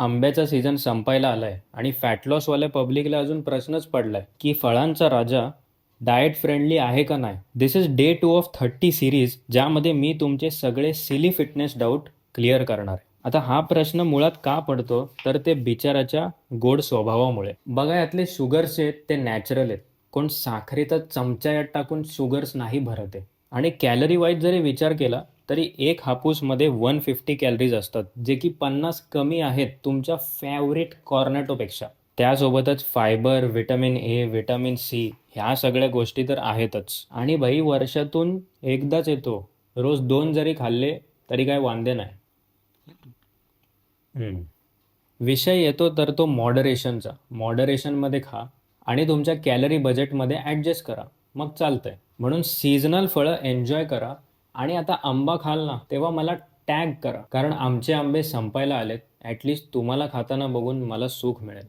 आंब्याचा सीझन संपायला आलाय आणि फॅट लॉसवाल्या पब्लिकला अजून प्रश्नच पडलाय की फळांचा राजा डाएट फ्रेंडली आहे का नाही. दिस इज डे 2 ऑफ 30 सिरीज, ज्यामध्ये मी तुमचे सगळे सिली फिटनेस डाऊट क्लिअर करणार आहे. आता हा प्रश्न मुळात का पडतो तर ते बिचाराच्या गोड स्वभावामुळे. बघा, यातले शुगर्स आहेत ते नॅचरल आहेत. कोण साखरेतच चमच्यात टाकून शुगर्स नाही भरत आहे. आणि कॅलरी वाईज जरी विचार केला तरी एक हापूसमध्ये 150 कॅलरीज असतात, जे की 50 कमी आहेत तुमच्या फेवरेट कॉर्नेटोपेक्षा. त्यासोबतच fibre, vitamin A, vitamin C, ह्या सगळ्या गोष्टी तर आहेतच. आणि भाई वर्षातून एकदाच येतो. रोज 2 जरी खाल्ले तरी काय वांदे नाही. हम्म. विषय येतो तर तो मॉडरेशनचा. मॉडरेशनमध्ये खा आणि तुमच्या कॅलरी बजेटमध्ये ॲडजस्ट करा, मग चालतंय. म्हणून सीझनल फळं एन्जॉय करा. आणि आता आंबा खाल ना तेव्हा मला टॅग करा, कारण आमचे आंबे संपायला आलेत. ॲटलिस्ट तुम्हाला खाताना बघून मला सुख मिळेल.